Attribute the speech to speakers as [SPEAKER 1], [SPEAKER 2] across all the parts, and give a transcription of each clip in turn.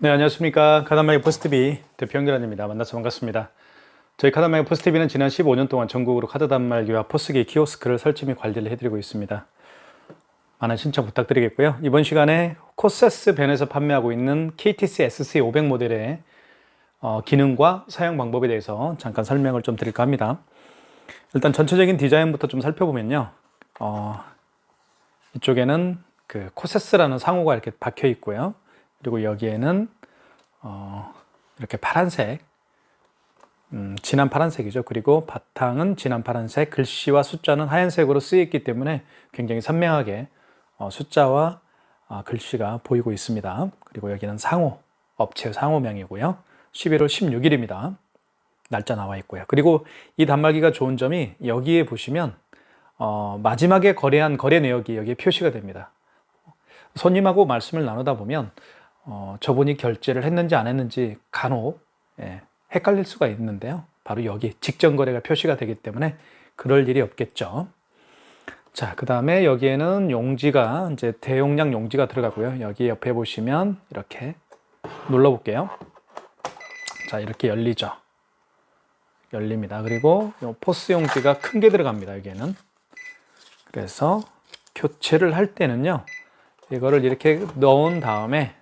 [SPEAKER 1] 네, 안녕하십니까. 카단말기 포스트비 대표 연결원입니다. 만나서 반갑습니다. 저희 카단말기 포스트비는 지난 15년 동안 전국으로 카드 단말기와 포스기 키오스크를 설치 및 관리를 해드리고 있습니다. 많은 신청 부탁드리겠고요. 이번 시간에 코세스 벤에서 판매하고 있는 KTC SC500 모델의 기능과 사용 방법에 대해서 잠깐 설명을 좀 드릴까 합니다. 일단 전체적인 디자인부터 좀 살펴보면요. 이쪽에는 그 코세스라는 상호가 이렇게 박혀 있고요. 그리고 여기에는 이렇게 파란색, 진한 파란색이죠. 그리고 바탕은 진한 파란색, 글씨와 숫자는 하얀색으로 쓰여 있기 때문에 굉장히 선명하게 숫자와 글씨가 보이고 있습니다. 그리고 여기는 상호, 업체 상호명이고요. 11월 16일입니다. 날짜 나와 있고요. 그리고 이 단말기가 좋은 점이 여기에 보시면 마지막에 거래한 거래 내역이 여기에 표시가 됩니다. 손님하고 말씀을 나누다 보면 저분이 결제를 했는지 안 했는지 간혹 헷갈릴 수가 있는데요. 바로 여기 직전 거래가 표시가 되기 때문에 그럴 일이 없겠죠. 자, 그 다음에 여기에는 용지가 이제 대용량 용지가 들어가고요. 여기 옆에 보시면 이렇게 눌러볼게요. 자, 이렇게 열리죠. 열립니다. 그리고 요 포스 용지가 큰 게 들어갑니다. 여기에는. 그래서 교체를 할 때는요. 이거를 이렇게 넣은 다음에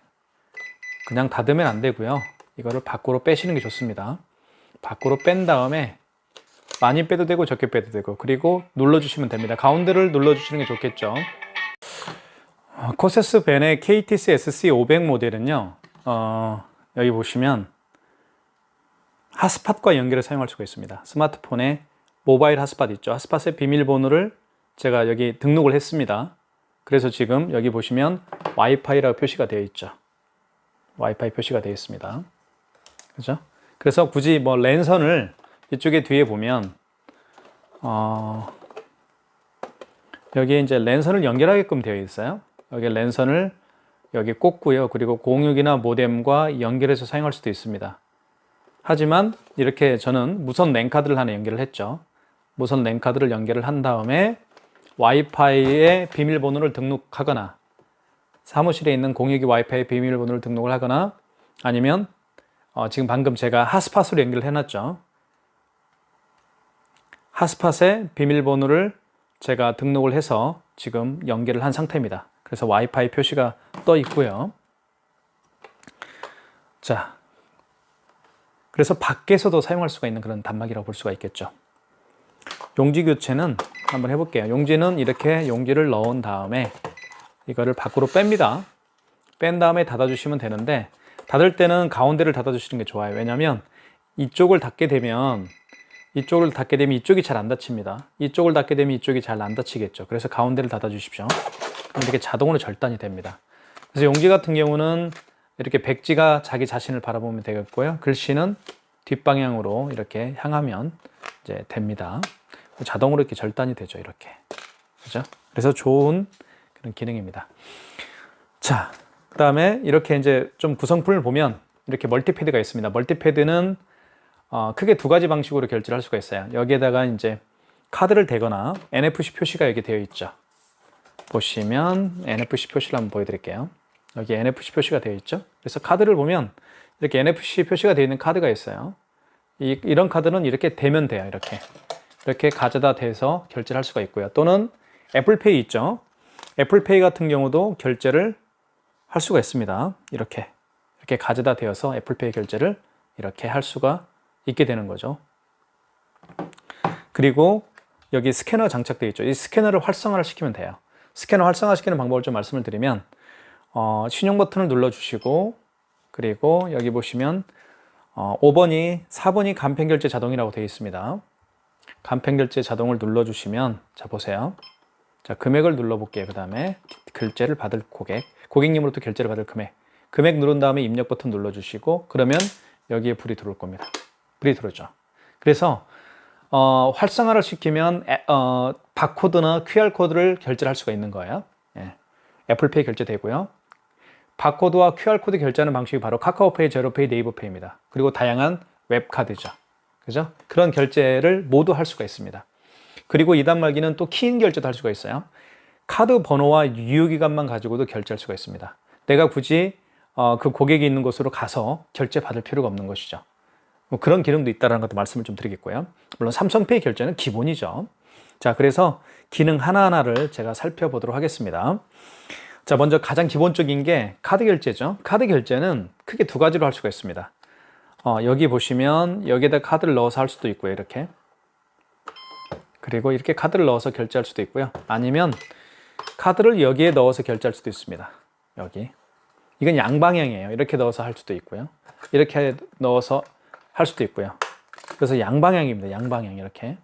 [SPEAKER 1] 그냥 닫으면 안 되고요. 이거를 밖으로 빼시는 게 좋습니다. 밖으로 뺀 다음에 많이 빼도 되고 적게 빼도 되고, 그리고 눌러주시면 됩니다. 가운데를 눌러주시는 게 좋겠죠. 코세스 벤의 KTC SC500 모델은요. 여기 보시면 핫스팟과 연결해 사용할 수가 있습니다. 스마트폰에 모바일 핫스팟 있죠. 핫스팟의 비밀번호를 제가 여기 등록을 했습니다. 그래서 지금 여기 보시면 와이파이라고 표시가 되어 있죠. 와이파이 표시가 되어 있습니다. 그죠? 그래서 굳이 뭐 랜선을 이쪽에 뒤에 보면 여기에 이제 랜선을 연결하게끔 되어 있어요. 여기 랜선을 여기 꽂고요. 그리고 06이나 모뎀과 연결해서 사용할 수도 있습니다. 하지만 이렇게 저는 무선 랜카드를 하나 연결을 했죠. 무선 랜카드를 연결을 한 다음에 와이파이에 비밀번호를 등록하거나 사무실에 있는 062 와이파이 비밀번호를 등록을 하거나 아니면 지금 방금 제가 핫스팟으로 연결을 해놨죠. 핫스팟에 비밀번호를 제가 등록을 해서 지금 연결을 한 상태입니다. 그래서 와이파이 표시가 떠 있고요. 자, 그래서 밖에서도 사용할 수가 있는 그런 단말기라고 볼 수가 있겠죠. 용지 교체는 한번 해볼게요. 용지는 이렇게 용지를 넣은 다음에 이거를 밖으로 뺍니다. 뺀 다음에 닫아주시면 되는데, 닫을 때는 가운데를 닫아주시는 게 좋아요. 왜냐하면 이쪽을 닫게 되면 이쪽이 잘 안 닫힙니다. 이쪽을 닫게 되면 이쪽이 잘 안 닫히겠죠. 그래서 가운데를 닫아주십시오. 그럼 이렇게 자동으로 절단이 됩니다. 그래서 용지 같은 경우는 이렇게 백지가 자기 자신을 바라보면 되겠고요. 글씨는 뒷방향으로 이렇게 향하면 이제 됩니다. 자동으로 이렇게 절단이 되죠. 이렇게. 그죠? 그래서 좋은 그런 기능입니다. 자, 그 다음에 이렇게 이제 좀 구성품을 보면 이렇게 멀티패드가 있습니다. 멀티패드는 크게 두 가지 방식으로 결제를 할 수가 있어요. 여기에다가 이제 카드를 대거나 NFC 표시가 여기 되어 있죠. 보시면 NFC 표시를 한번 보여드릴게요. 여기 NFC 표시가 되어 있죠. 그래서 카드를 보면 이렇게 NFC 표시가 되어 있는 카드가 있어요. 이런 카드는 이렇게 대면 돼요. 이렇게 가져다 대서 결제를 할 수가 있고요. 또는 애플페이 있죠. 애플페이 같은 경우도 결제를 할 수가 있습니다. 이렇게 가져다 대어서 애플페이 결제를 이렇게 할 수가 있게 되는 거죠. 그리고 여기 스캐너 장착되어 있죠. 이 스캐너를 활성화를 시키면 돼요. 스캐너 활성화시키는 방법을 좀 말씀을 드리면 신용 버튼을 눌러주시고, 그리고 여기 보시면 4번이 간편결제 자동이라고 되어 있습니다. 간편결제 자동을 눌러주시면, 자 보세요. 자, 금액을 눌러볼게요. 그 다음에 결제를 받을 고객님으로부터 결제를 받을 금액 누른 다음에 입력 버튼 눌러주시고, 그러면 여기에 불이 들어올 겁니다. 불이 들어오죠. 그래서 활성화를 시키면 바코드나 QR코드를 결제를 할 수가 있는 거예요. 예. 애플페이 결제되고요. 바코드와 QR코드 결제하는 방식이 바로 카카오페이, 제로페이, 네이버페이입니다. 그리고 다양한 웹카드죠. 그죠? 그런 결제를 모두 할 수가 있습니다. 그리고 이 단말기는 또 키인 결제도 할 수가 있어요. 카드 번호와 유효기간만 가지고도 결제할 수가 있습니다. 내가 굳이 그 고객이 있는 곳으로 가서 결제 받을 필요가 없는 것이죠. 뭐 그런 기능도 있다는 것도 말씀을 좀 드리겠고요. 물론 삼성페이 결제는 기본이죠. 자, 그래서 기능 하나하나를 제가 살펴보도록 하겠습니다. 자, 먼저 가장 기본적인 게 카드 결제죠. 카드 결제는 크게 두 가지로 할 수가 있습니다. 여기 보시면 여기에다 카드를 넣어서 할 수도 있고요. 이렇게. 그리고 이렇게 카드를 넣어서 결제할 수도 있고요. 아니면 카드를 여기에 넣어서 결제할 수도 있습니다. 여기. 이건 양방향이에요. 이렇게 넣어서 할 수도 있고요. 이렇게 넣어서 할 수도 있고요. 그래서 양방향입니다. 양방향. 이렇게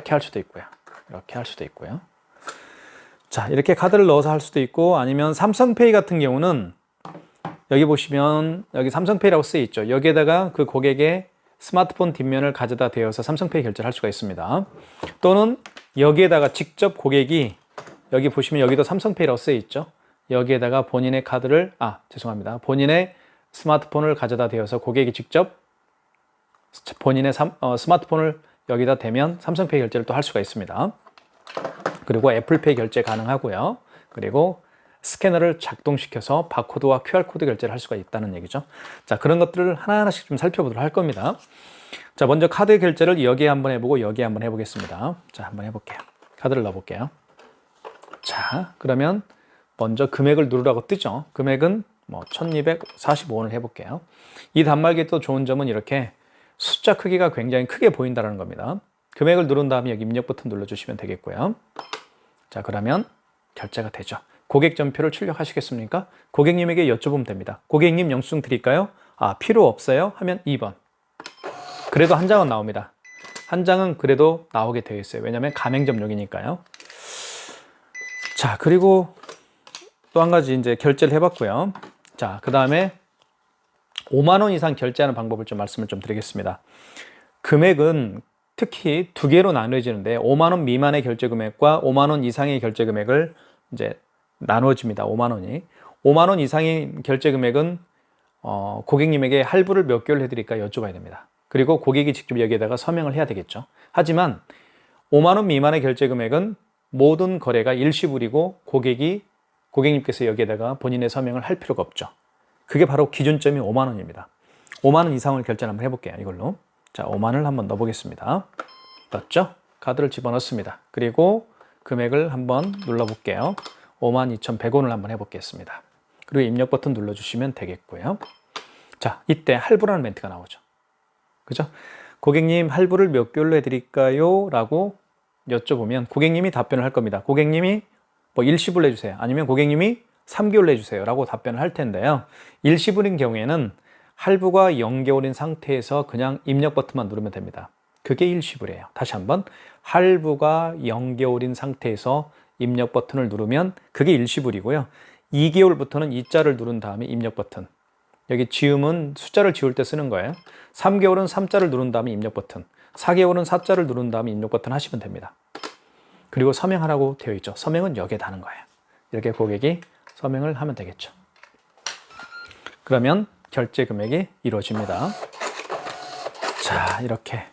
[SPEAKER 1] 할 수도 있고요. 이렇게 할 수도 있고요. 자, 이렇게 카드를 넣어서 할 수도 있고, 아니면 삼성페이 같은 경우는 여기 보시면 여기 삼성페이라고 쓰여 있죠. 여기에다가 그 고객의 스마트폰 뒷면을 가져다 대어서 삼성페이 결제를 할 수가 있습니다. 또는 여기에다가 직접 고객이 여기 보시면 여기도 삼성페이라고 쓰여 있죠. 여기에다가 본인의 카드를 죄송합니다. 본인의 스마트폰을 가져다 대어서 고객이 직접 본인의 스마트폰을 여기다 대면 삼성페이 결제를 또 할 수가 있습니다. 그리고 애플페이 결제 가능하고요. 그리고 스캐너를 작동시켜서 바코드와 QR코드 결제를 할 수가 있다는 얘기죠. 자, 그런 것들을 하나하나씩 좀 살펴보도록 할 겁니다. 자, 먼저 카드 결제를 여기에 한번 해보고 여기에 한번 해보겠습니다. 자, 한번 해볼게요. 카드를 넣어볼게요. 자, 그러면 먼저 금액을 누르라고 뜨죠. 금액은 1245원을 해볼게요. 이 단말기에 또 좋은 점은 이렇게 숫자 크기가 굉장히 크게 보인다는 겁니다. 금액을 누른 다음에 여기 입력 버튼 눌러주시면 되겠고요. 자, 그러면 결제가 되죠. 고객 전표를 출력하시겠습니까? 고객님에게 여쭤보면 됩니다. 고객님 영수증 드릴까요? 필요 없어요? 하면 2번. 그래도 한 장은 나옵니다. 한 장은 그래도 나오게 되어 있어요. 왜냐하면 가맹점용이니까요. 자, 그리고 또 한 가지 이제 결제를 해봤고요. 자, 그 다음에 5만 원 이상 결제하는 방법을 좀 말씀을 좀 드리겠습니다. 금액은 특히 두 개로 나누어지는데 5만 원 미만의 결제 금액과 5만 원 이상의 결제 금액을 이제 나누어집니다. 5만 원이. 5만 원 이상의 결제 금액은 고객님에게 할부를 몇 개월 해드릴까 여쭤봐야 됩니다. 그리고 고객이 직접 여기에다가 서명을 해야 되겠죠. 하지만 5만 원 미만의 결제 금액은 모든 거래가 일시불이고 고객님께서 여기에다가 본인의 서명을 할 필요가 없죠. 그게 바로 기준점이 5만 원입니다. 5만 원 이상을 결제를 한번 해볼게요. 이걸로. 자, 5만 원을 한번 넣어보겠습니다. 넣었죠? 카드를 집어넣습니다. 그리고 금액을 한번 눌러볼게요. 52,100원을 한번 해보겠습니다. 그리고 입력 버튼 눌러주시면 되겠고요. 자, 이때 할부라는 멘트가 나오죠. 그죠? 고객님, 할부를 몇 개월로 해드릴까요? 라고 여쭤보면 고객님이 답변을 할 겁니다. 고객님이 일시불 내주세요. 아니면 고객님이 3개월 내주세요. 라고 답변을 할 텐데요. 일시불인 경우에는 할부가 0개월인 상태에서 그냥 입력 버튼만 누르면 됩니다. 그게 일시불이에요. 다시 한번 할부가 0개월인 상태에서 입력 버튼을 누르면 그게 일시불이고요. 2개월부터는 2자를 누른 다음에 입력 버튼. 여기 지음은 숫자를 지울 때 쓰는 거예요. 3개월은 3자를 누른 다음에 입력 버튼. 4개월은 4자를 누른 다음에 입력 버튼 하시면 됩니다. 그리고 서명하라고 되어 있죠. 서명은 여기에 다는 거예요. 이렇게 고객이 서명을 하면 되겠죠. 그러면 결제 금액이 이루어집니다. 자, 이렇게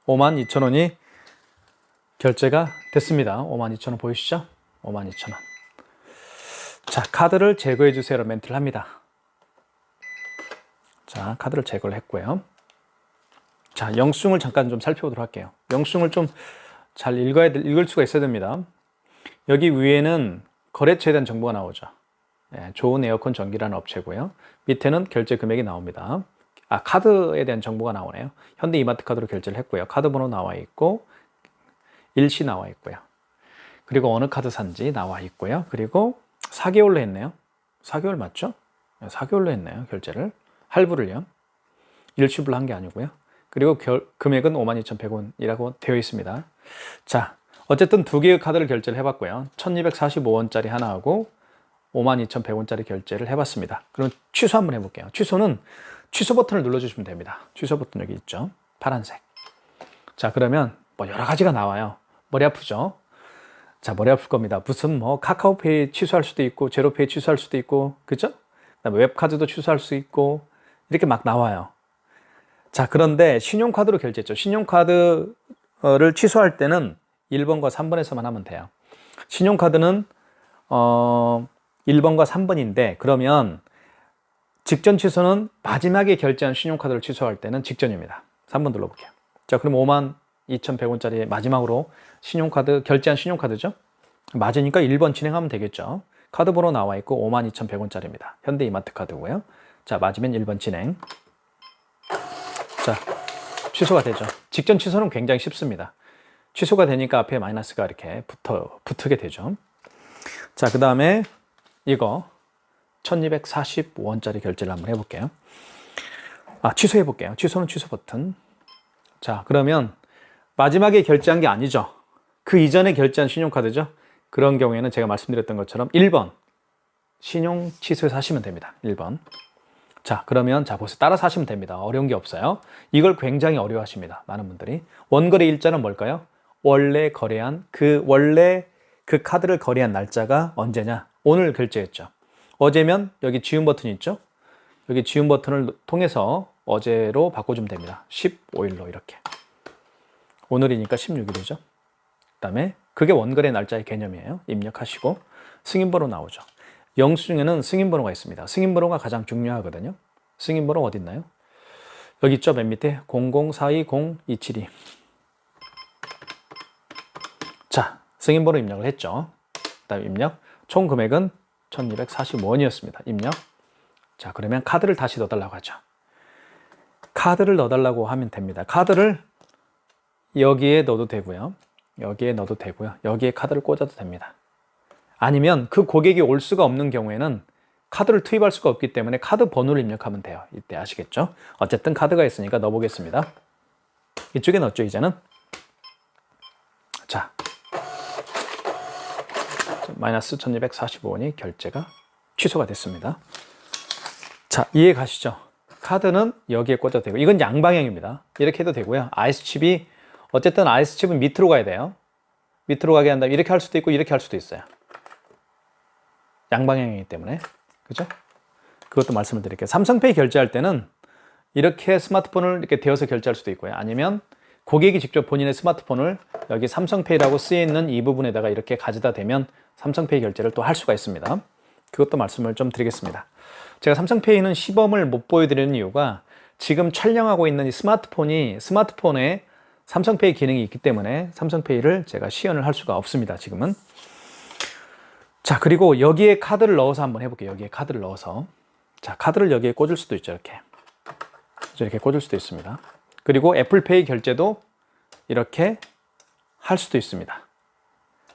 [SPEAKER 1] 52,000원이 결제가 됐습니다. 52,000원 보이시죠? 52,000원. 자, 카드를 제거해 주세요. 멘트를 합니다. 자, 카드를 제거를 했고요. 자, 영수증을 잠깐 좀 살펴보도록 할게요. 영수증을 좀 잘 읽을 수가 있어야 됩니다. 여기 위에는 거래처에 대한 정보가 나오죠. 좋은 에어컨 전기라는 업체고요. 밑에는 결제 금액이 나옵니다. 카드에 대한 정보가 나오네요. 현대 이마트 카드로 결제를 했고요. 카드 번호 나와 있고 일시 나와 있고요. 그리고 어느 카드 산지 나와 있고요. 그리고 4개월로 했네요. 4개월 맞죠? 4개월로 했네요. 결제를. 할부를요. 일시불로 한 게 아니고요. 그리고 금액은 52,100원이라고 되어 있습니다. 자, 어쨌든 두 개의 카드를 결제를 해봤고요. 1245원짜리 하나하고 52,100원짜리 결제를 해봤습니다. 그럼 취소 한번 해볼게요. 취소는 취소 버튼을 눌러주시면 됩니다. 취소 버튼 여기 있죠. 파란색. 자, 그러면 여러 가지가 나와요. 머리 아프죠? 자, 머리 아플 겁니다. 무슨 카카오페이 취소할 수도 있고 제로페이 취소할 수도 있고 그죠? 그다음에 웹카드도 취소할 수 있고 이렇게 막 나와요. 자, 그런데 신용카드로 결제했죠. 신용카드를 취소할 때는 1번과 3번에서만 하면 돼요. 신용카드는 1번과 3번인데 그러면 직전 취소는 마지막에 결제한 신용카드를 취소할 때는 직전입니다. 3번 눌러볼게요. 자, 그럼 52,100원짜리 마지막으로 신용카드, 결제한 신용카드죠? 맞으니까 1번 진행하면 되겠죠. 카드 번호 나와 있고 52,100원짜리입니다. 현대이마트 카드고요. 자, 맞으면 1번 진행. 자, 취소가 되죠. 직전 취소는 굉장히 쉽습니다. 취소가 되니까 앞에 마이너스가 이렇게 붙게 되죠. 자, 그 다음에 이거 1245원짜리 결제를 한번 해볼게요. 취소해볼게요. 취소는 취소 버튼. 자, 그러면 마지막에 결제한 게 아니죠. 그 이전에 결제한 신용카드죠. 그런 경우에는 제가 말씀드렸던 것처럼 1번 신용 취소해서 하시면 됩니다. 1번. 자, 그러면 자 보세요. 따라서 하시면 됩니다. 어려운 게 없어요. 이걸 굉장히 어려워하십니다. 많은 분들이. 원거래 일자는 뭘까요? 원래 그 카드를 거래한 날짜가 언제냐? 오늘 결제했죠. 어제면 여기 지운 버튼이 있죠. 여기 지운 버튼을 통해서 어제로 바꿔주면 됩니다. 15일로 이렇게. 오늘이니까 16일이죠. 그 다음에 그게 원거래 날짜의 개념이에요. 입력하시고 승인번호 나오죠. 영수증에는 승인번호가 있습니다. 승인번호가 가장 중요하거든요. 승인번호 어디 있나요? 여기 있죠. 맨 밑에 00420272. 자, 승인번호 입력을 했죠. 그 다음에 입력. 총 금액은 1245원이었습니다. 입력. 자, 그러면 카드를 다시 넣어달라고 하죠. 카드를 넣어달라고 하면 됩니다. 카드를 여기에 넣어도 되고요. 여기에 넣어도 되고요. 여기에 카드를 꽂아도 됩니다. 아니면 그 고객이 올 수가 없는 경우에는 카드를 투입할 수가 없기 때문에 카드 번호를 입력하면 돼요. 이때 아시겠죠? 어쨌든 카드가 있으니까 넣어보겠습니다. 이쪽에 넣었죠, 이제는. 자, 마이너스 1245원이 결제가 취소가 됐습니다. 자, 이해 가시죠? 카드는 여기에 꽂아도 되고, 이건 양방향입니다. 이렇게 해도 되고요. IS칩이, 어쨌든 IS칩은 밑으로 가야 돼요. 밑으로 가게 한다면 이렇게 할 수도 있고, 이렇게 할 수도 있어요. 양방향이기 때문에. 그죠? 그것도 말씀을 드릴게요. 삼성페이 결제할 때는 이렇게 스마트폰을 이렇게 대어서 결제할 수도 있고요. 아니면 고객이 직접 본인의 스마트폰을 여기 삼성페이라고 쓰여 있는 이 부분에다가 이렇게 가져다 대면 삼성페이 결제를 또 할 수가 있습니다. 그것도 말씀을 좀 드리겠습니다. 제가 삼성페이는 시범을 못 보여드리는 이유가 지금 촬영하고 있는 이 스마트폰에 삼성페이 기능이 있기 때문에 삼성페이를 제가 시연을 할 수가 없습니다. 지금은. 자, 그리고 여기에 카드를 넣어서 한번 해볼게요. 여기에 카드를 넣어서. 자, 카드를 여기에 꽂을 수도 있죠. 이렇게 꽂을 수도 있습니다. 그리고 애플페이 결제도 이렇게 할 수도 있습니다.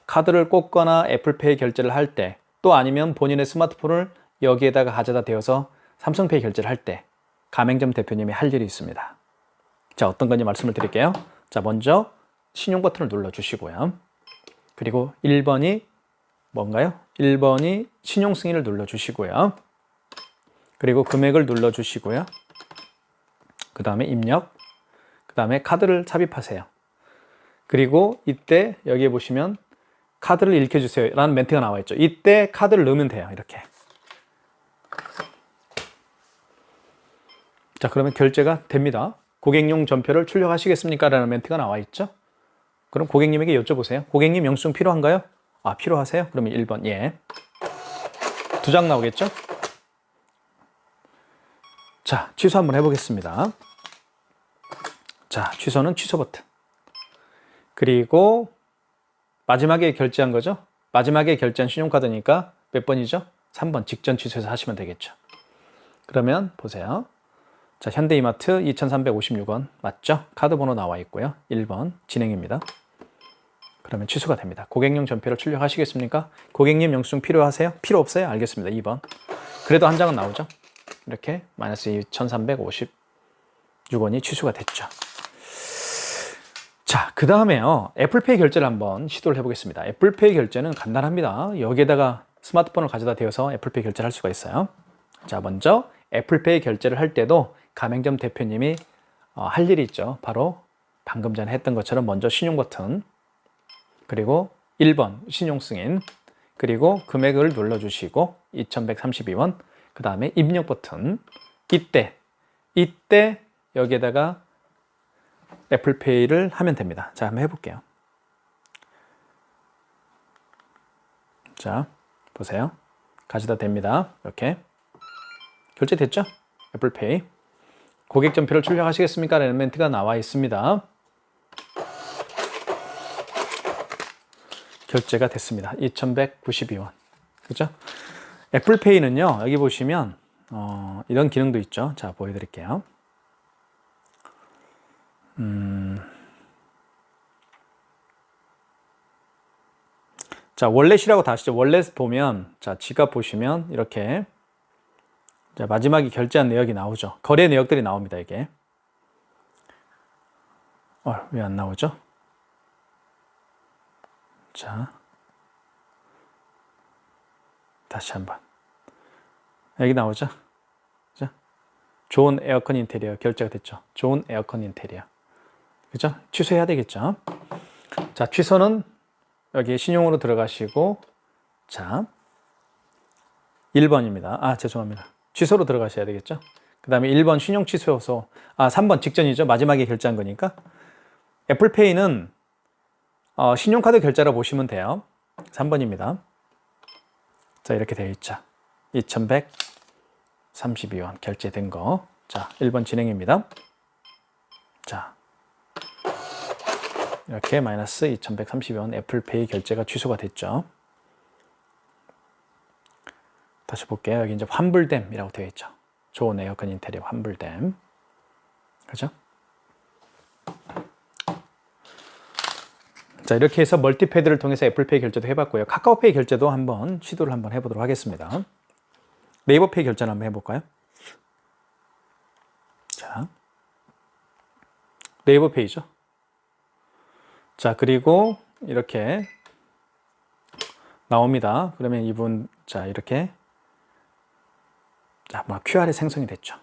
[SPEAKER 1] 카드를 꽂거나 애플페이 결제를 할 때, 또 아니면 본인의 스마트폰을 여기에다가 가져다 대어서 삼성페이 결제를 할 때 가맹점 대표님이 할 일이 있습니다. 자, 어떤 건지 말씀을 드릴게요. 자, 먼저 신용 버튼을 눌러주시고요. 그리고 1번이 뭔가요? 1번이 신용 승인을 눌러주시고요. 그리고 금액을 눌러주시고요. 그 다음에 입력, 그 다음에 카드를 삽입하세요. 그리고 이때 여기에 보시면 카드를 읽혀주세요 라는 멘트가 나와 있죠. 이때 카드를 넣으면 돼요. 이렇게. 자, 그러면 결제가 됩니다. 고객용 전표를 출력하시겠습니까? 라는 멘트가 나와 있죠. 그럼 고객님에게 여쭤보세요. 고객님 영수증 필요한가요? 필요하세요? 그러면 1번 예. 2장 나오겠죠? 자, 취소 한번 해보겠습니다. 자, 취소는 취소 버튼. 그리고 마지막에 결제한 거죠? 마지막에 결제한 신용카드니까 몇 번이죠? 3번 직전 취소해서 하시면 되겠죠. 그러면 보세요. 자, 현대이마트 2,356원 맞죠? 카드 번호 나와 있고요. 1번 진행입니다. 그러면 취소가 됩니다. 고객용 전표를 출력하시겠습니까? 고객님 영수증 필요하세요? 필요 없어요? 알겠습니다. 2번. 그래도 한 장은 나오죠? 이렇게 마이너스 2,356원이 취소가 됐죠. 자, 그 다음에요. 애플페이 결제를 한번 시도를 해보겠습니다. 애플페이 결제는 간단합니다. 여기에다가 스마트폰을 가져다 대어서 애플페이 결제를 할 수가 있어요. 자, 먼저 애플페이 결제를 할 때도 가맹점 대표님이 할 일이 있죠. 바로 방금 전에 했던 것처럼 먼저 신용 버튼, 그리고 1번 신용 승인, 그리고 금액을 눌러주시고 2,132원, 그 다음에 입력 버튼. 이때 여기에다가 애플페이를 하면 됩니다. 자, 한번 해볼게요. 자, 보세요. 가져다 댑니다. 이렇게. 결제됐죠? 애플페이. 고객 전표를 출력하시겠습니까? 라는 멘트가 나와 있습니다. 결제가 됐습니다. 2,192원. 그죠? 애플페이는요, 여기 보시면, 이런 기능도 있죠. 자, 보여드릴게요. 자, 월렛이라고 다 아시죠? 월렛 보면, 자, 지갑 보시면, 이렇게, 자, 마지막에 결제한 내역이 나오죠. 거래 내역들이 나옵니다, 이게. 왜 안 나오죠? 자, 다시 한번. 여기 나오죠? 그죠? 좋은 에어컨 인테리어 결제가 됐죠. 좋은 에어컨 인테리어. 그죠? 취소해야 되겠죠? 자, 취소는 여기 신용으로 들어가시고, 자, 1번입니다. 죄송합니다. 취소로 들어가셔야 되겠죠? 그 다음에 1번 신용 취소여서, 3번 직전이죠. 마지막에 결제한 거니까. 애플페이는 신용카드 결제라 보시면 돼요. 3번입니다. 자, 이렇게 되어 있죠. 2,132원 결제된 거. 자, 1번 진행입니다. 자, 이렇게 마이너스 2,132원 애플페이 결제가 취소가 됐죠. 다시 볼게요. 여기 이제 환불됨이라고 되어 있죠. 좋은 에어컨 인테리어 환불됨. 그죠? 자, 이렇게 해서 멀티패드를 통해서 애플페이 결제도 해봤고요. 카카오페이 결제도 한번 시도를 한번 해보도록 하겠습니다. 네이버페이 결제를 한번 해볼까요? 자, 네이버페이죠. 자, 그리고 이렇게 나옵니다. 그러면 이분, 자, 이렇게, 자, QR이 생성이 됐죠.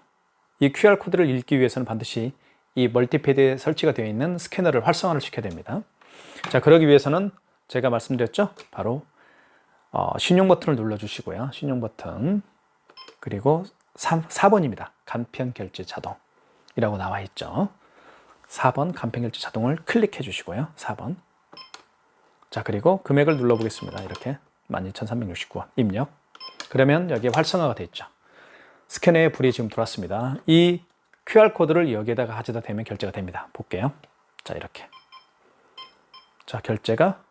[SPEAKER 1] 이 QR 코드를 읽기 위해서는 반드시 이 멀티패드에 설치가 되어 있는 스캐너를 활성화를 시켜야 됩니다. 자, 그러기 위해서는 제가 말씀드렸죠. 바로 신용 버튼을 눌러주시고요. 신용 버튼. 그리고 4번입니다. 간편 결제 자동이라고 나와 있죠. 4번 간편 결제 자동을 클릭해 주시고요. 4번. 자, 그리고 금액을 눌러보겠습니다. 이렇게 12,369원 입력. 그러면 여기에 활성화가 됐죠. 스캐너에 불이 지금 들어왔습니다. 이 QR코드를 여기에다가 가져다 대면 결제가 됩니다. 볼게요. 자, 이렇게. 자, 결제가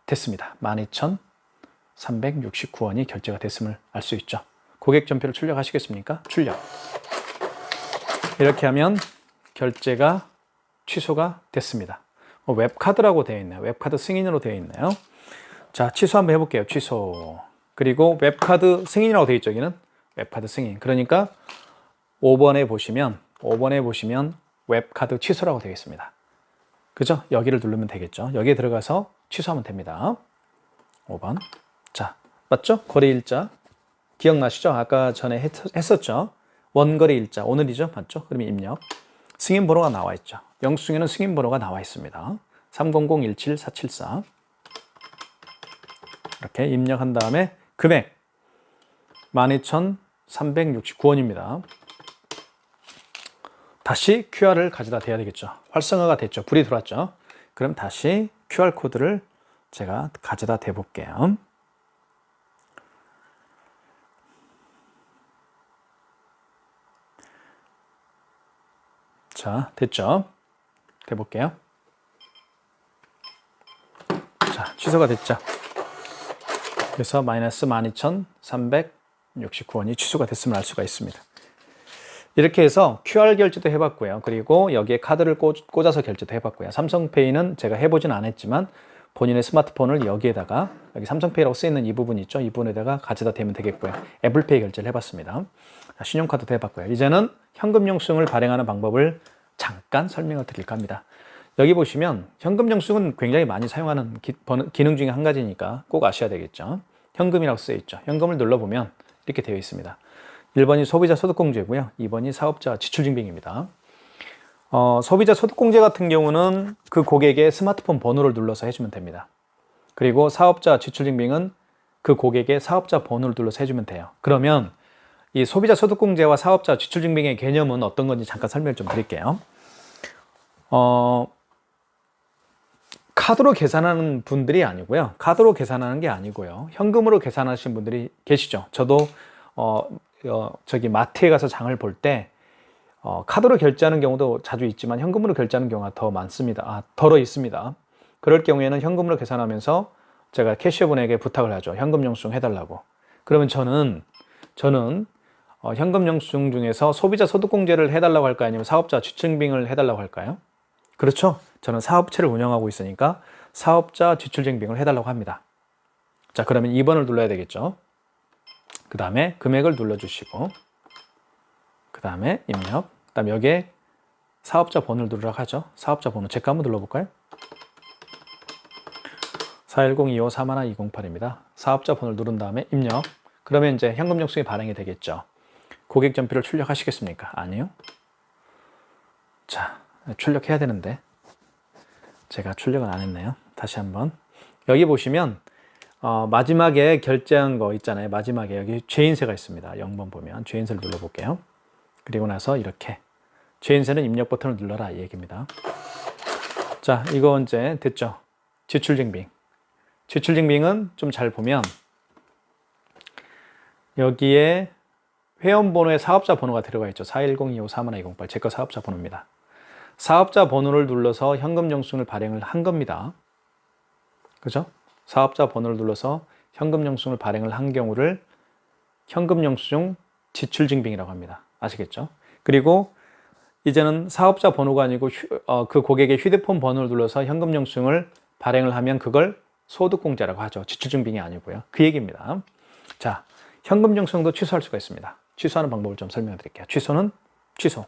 [SPEAKER 1] 됐습니다. 12,369원이 결제가 됐음을 알 수 있죠. 고객 전표를 출력하시겠습니까? 출력. 이렇게 하면 결제가 취소가 됐습니다. 웹카드라고 되어 있네요. 웹카드 승인으로 되어 있네요. 자, 취소 한번 해볼게요. 취소. 그리고 웹카드 승인이라고 되어 있죠. 여기는 웹카드 승인. 그러니까 5번에 보시면 웹카드 취소라고 되어 있습니다. 그죠? 여기를 누르면 되겠죠. 여기에 들어가서 취소하면 됩니다. 5번. 자, 맞죠? 거래일자. 기억나시죠? 아까 전에 했었죠? 원거래 일자. 오늘이죠? 맞죠? 그러면 입력. 승인번호가 나와 있죠. 영수증에는 승인번호가 나와 있습니다. 300-17474. 이렇게 입력한 다음에 금액 12,369원입니다. 다시 QR을 가져다 대야 되겠죠. 활성화가 됐죠. 불이 들어왔죠. 그럼 다시 QR코드를 제가 가져다 대볼게요. 자, 됐죠. 대볼게요. 자, 취소가 됐죠. 그래서 마이너스 12,369원이 취소가 됐음을 알 수가 있습니다. 이렇게 해서 QR 결제도 해봤고요. 그리고 여기에 카드를 꽂아서 결제도 해봤고요. 삼성페이는 제가 해보진 않았지만 본인의 스마트폰을 여기에다가 여기 삼성페이라고 쓰이는 이 부분 있죠. 이 부분에다가 가져다 대면 되겠고요. 애플페이 결제를 해봤습니다. 신용카드도 해봤고요. 이제는 현금 영수증을 발행하는 방법을 잠깐 설명을 드릴까 합니다. 여기 보시면 현금 영수증은 굉장히 많이 사용하는 기능 중에 한 가지니까 꼭 아셔야 되겠죠. 현금이라고 쓰여 있죠. 현금을 눌러보면 이렇게 되어 있습니다. 1번이 소비자 소득공제고요. 2번이 사업자 지출증빙입니다. 소비자 소득공제 같은 경우는 그 고객의 스마트폰 번호를 눌러서 해주면 됩니다. 그리고 사업자 지출증빙은 그 고객의 사업자 번호를 눌러서 해주면 돼요. 그러면 이 소비자 소득공제와 사업자 지출증빙의 개념은 어떤 건지 잠깐 설명을 좀 드릴게요. 카드로 계산하는 분들이 아니고요. 카드로 계산하는 게 아니고요. 현금으로 계산하시는 분들이 계시죠. 저도 저기 마트에 가서 장을 볼 때 카드로 결제하는 경우도 자주 있지만 현금으로 결제하는 경우가 더 많습니다. 덜어 있습니다. 그럴 경우에는 현금으로 계산하면서 제가 캐시어분에게 부탁을 하죠. 현금 영수증 해달라고. 그러면 저는 현금 영수증 중에서 소비자 소득공제를 해달라고 할까요? 아니면 사업자 지출증빙을 해달라고 할까요? 그렇죠. 저는 사업체를 운영하고 있으니까 사업자 지출증빙을 해달라고 합니다. 자, 그러면 2번을 눌러야 되겠죠. 그 다음에 금액을 눌러주시고, 그 다음에 입력, 그 다음에 여기에 사업자 번호를 누르라고 하죠. 사업자 번호 체크 한번 눌러볼까요? 410-2531-208입니다. 사업자 번호를 누른 다음에 입력. 그러면 이제 현금 영수증이 발행이 되겠죠. 고객 전표를 출력하시겠습니까? 아니요. 자, 출력해야 되는데 제가 출력은 안 했네요. 다시 한번. 여기 보시면 마지막에 결제한 거 있잖아요. 마지막에 여기 죄인세가 있습니다. 0번 보면 죄인세를 눌러볼게요. 그리고 나서 이렇게 죄인세는 입력 버튼을 눌러라 이 얘기입니다. 자, 이거 이제 됐죠. 지출증빙. 지출증빙은 좀 잘 보면 여기에 회원번호에 사업자 번호가 들어가 있죠. 410-2531-208 제 거 사업자 번호입니다. 사업자 번호를 눌러서 현금 영수증을 발행을 한 겁니다. 그죠? 사업자 번호를 눌러서 현금 영수증을 발행을 한 경우를 현금 영수증 지출증빙이라고 합니다. 아시겠죠? 그리고 이제는 사업자 번호가 아니고 그 고객의 휴대폰 번호를 눌러서 현금 영수증을 발행을 하면 그걸 소득공제라고 하죠. 지출증빙이 아니고요. 그 얘기입니다. 자, 현금 영수증도 취소할 수가 있습니다. 취소하는 방법을 좀 설명해 드릴게요. 취소는 취소.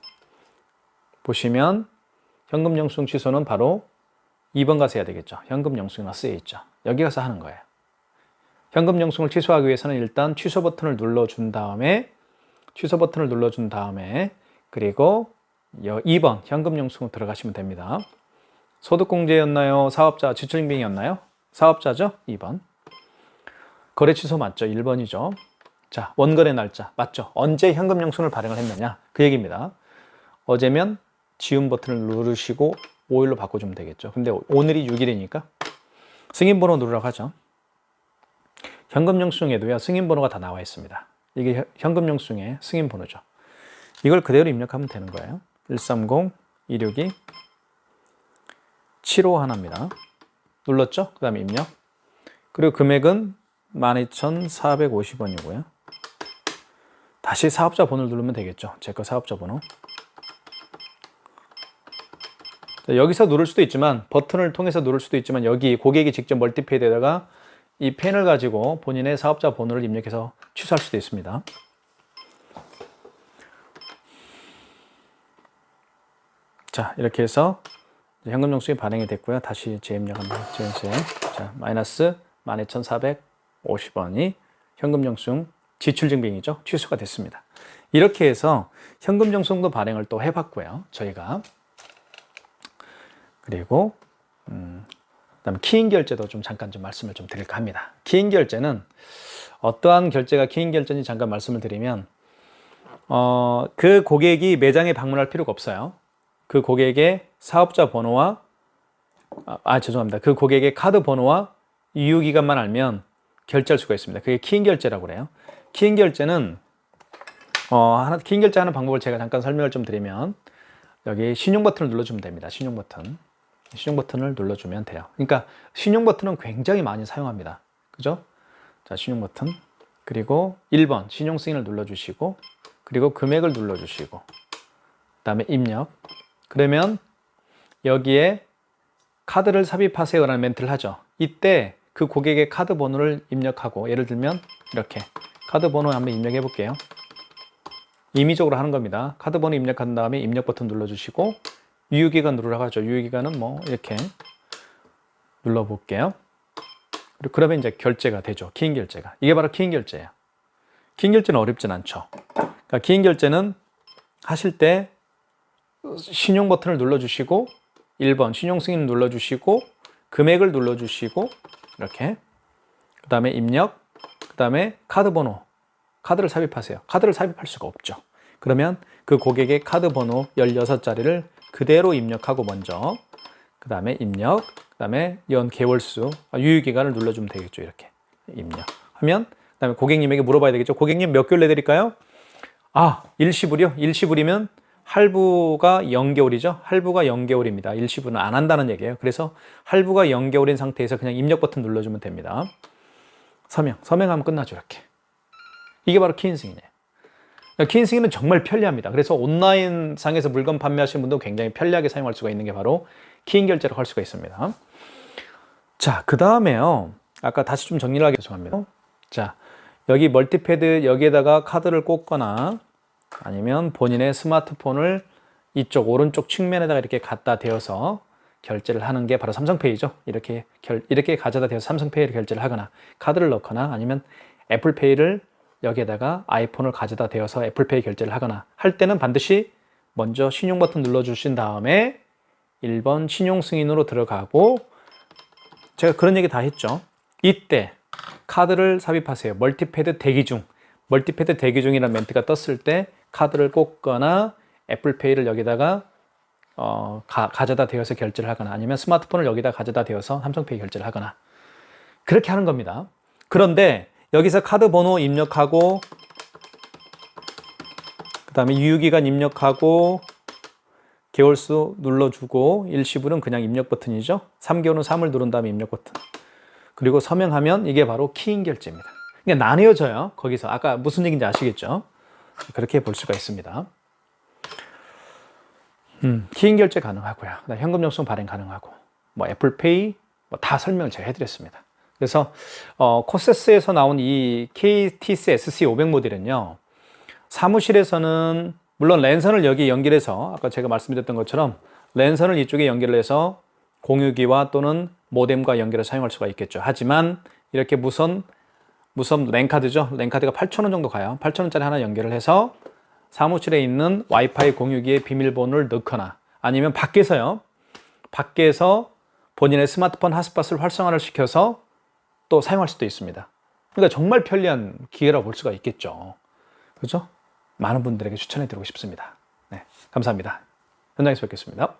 [SPEAKER 1] 보시면 현금 영수증 취소는 바로 2번 가서 해야 되겠죠. 현금 영수증이 쓰여 있죠. 여기 가서 하는 거예요. 현금 영수증을 취소하기 위해서는 일단 취소 버튼을 눌러준 다음에 그리고 2번 현금 영수증 들어가시면 됩니다. 소득공제였나요? 사업자 지출증빙이었나요? 사업자죠? 2번. 거래 취소 맞죠? 1번이죠. 자, 원거래 날짜 맞죠? 언제 현금 영수증을 발행을 했느냐? 그 얘기입니다. 어제면 지운 버튼을 누르시고 5일로 바꿔주면 되겠죠. 근데 오늘이 6일이니까 승인번호 누르라고 하죠. 현금 영수증에도요, 승인번호가 다 나와 있습니다. 이게 현금 영수증의 승인번호죠. 이걸 그대로 입력하면 되는 거예요. 130-262-751입니다. 눌렀죠? 그 다음에 입력. 그리고 금액은 12,450원이고요. 다시 사업자 번호를 누르면 되겠죠. 제 거 사업자 번호. 여기서 누를 수도 있지만, 버튼을 통해서 누를 수도 있지만, 여기 고객이 직접 멀티패드에다가 이 펜을 가지고 본인의 사업자 번호를 입력해서 취소할 수도 있습니다. 자, 이렇게 해서 현금 영수증이 발행이 됐고요. 다시 재입력합니다. 재인세. 자, 마이너스 12,450원이 현금 영수증 지출증빙이죠. 취소가 됐습니다. 이렇게 해서 현금 영수증도 발행을 또 해봤고요. 저희가. 그리고 그다음에 키인 결제도 좀 잠깐 좀 말씀을 좀 드릴까 합니다. 키인 결제는 어떠한 결제가 키인 결제인지 잠깐 말씀을 드리면 그 고객이 매장에 방문할 필요가 없어요. 그 고객의 사업자 번호와 죄송합니다. 그 고객의 카드 번호와 유효기간만 알면 결제할 수가 있습니다. 그게 키인 결제라고 그래요. 키인 결제는 키인 결제하는 방법을 제가 잠깐 설명을 좀 드리면 여기 신용 버튼을 눌러주면 됩니다. 신용 버튼을 눌러주면 돼요. 그러니까 신용 버튼은 굉장히 많이 사용합니다. 그죠? 자, 신용 버튼. 그리고 1번 신용 승인을 눌러주시고, 그리고 금액을 눌러주시고, 그 다음에 입력. 그러면 여기에 카드를 삽입하세요라는 멘트를 하죠. 이때 그 고객의 카드 번호를 입력하고, 예를 들면 이렇게 카드 번호 한번 입력해 볼게요. 임의적으로 하는 겁니다. 카드 번호 입력한 다음에 입력 버튼 눌러주시고, 유효기간 누르라고 하죠. 유효기간은 뭐 이렇게 눌러볼게요. 그러면 이제 결제가 되죠. 키인 결제가. 이게 바로 키인 결제예요. 키인 결제는 어렵진 않죠. 그러니까 키인 결제는 하실 때 신용 버튼을 눌러주시고, 1번 신용 승인 눌러주시고, 금액을 눌러주시고, 이렇게. 그 다음에 입력, 그 다음에 카드 번호. 카드를 삽입하세요. 카드를 삽입할 수가 없죠. 그러면 그 고객의 카드 번호 16자리를 그대로 입력하고 먼저, 그 다음에 입력, 그 다음에 연 개월수, 유효기간을 눌러주면 되겠죠. 이렇게 입력하면, 그 다음에 고객님에게 물어봐야 되겠죠. 고객님 몇 개월 내드릴까요? 일시불이요? 일시불이면 할부가 0개월이죠? 할부가 0개월입니다. 일시불은 안 한다는 얘기예요. 그래서 할부가 0개월인 상태에서 그냥 입력 버튼 눌러주면 됩니다. 서명하면 끝나죠, 이렇게. 이게 바로 키인승이네요. 키인승은 정말 편리합니다. 그래서 온라인 상에서 물건 판매하시는 분도 굉장히 편리하게 사용할 수가 있는 게 바로 키인 결제를 할 수가 있습니다. 자, 그 다음에요. 아까 다시 좀 정리를 하기 죄송합니다. 자, 여기 멀티패드 여기에다가 카드를 꽂거나 아니면 본인의 스마트폰을 이쪽 오른쪽 측면에다가 이렇게 갖다 대어서 결제를 하는 게 바로 삼성페이죠. 이렇게 가져다 대어서 삼성페이를 결제를 하거나 카드를 넣거나 아니면 애플페이를 여기에다가 아이폰을 가져다 대어서 애플페이 결제를 하거나 할 때는 반드시 먼저 신용 버튼 눌러주신 다음에 1번 신용 승인으로 들어가고 제가 그런 얘기 다 했죠. 이때 카드를 삽입하세요. 멀티패드 대기 중. 멀티패드 대기 중이라는 멘트가 떴을 때 카드를 꽂거나 애플페이를 여기다가 가져다 대어서 결제를 하거나 아니면 스마트폰을 여기다 가져다 대어서 삼성페이 결제를 하거나 그렇게 하는 겁니다. 그런데 여기서 카드 번호 입력하고 그 다음에 유효기간 입력하고 개월수 눌러주고 일시불은 그냥 입력 버튼이죠. 3개월은 3을 누른 다음에 입력 버튼. 그리고 서명하면 이게 바로 키인 결제입니다. 그러니까 나뉘어져요. 거기서 아까 무슨 얘기인지 아시겠죠? 그렇게 볼 수가 있습니다. 키인 결제 가능하고요. 그다음 현금 영수증 발행 가능하고 뭐 애플페이 다 설명을 제가 해드렸습니다. 그래서 코세스에서 나온 이 KTC SC500 모델은요. 사무실에서는 물론 랜선을 여기 연결해서 아까 제가 말씀드렸던 것처럼 랜선을 이쪽에 연결해서 공유기와 또는 모뎀과 연결해서 사용할 수가 있겠죠. 하지만 이렇게 무선 랜카드죠. 랜카드가 8,000원 정도 가요. 8,000원짜리 하나 연결을 해서 사무실에 있는 와이파이 공유기에 비밀번호를 넣거나 아니면 밖에서 본인의 스마트폰 핫스팟을 활성화를 시켜서 또 사용할 수도 있습니다. 그러니까 정말 편리한 기회라고 볼 수가 있겠죠. 그렇죠? 많은 분들에게 추천해 드리고 싶습니다. 네, 감사합니다. 현장에서 뵙겠습니다.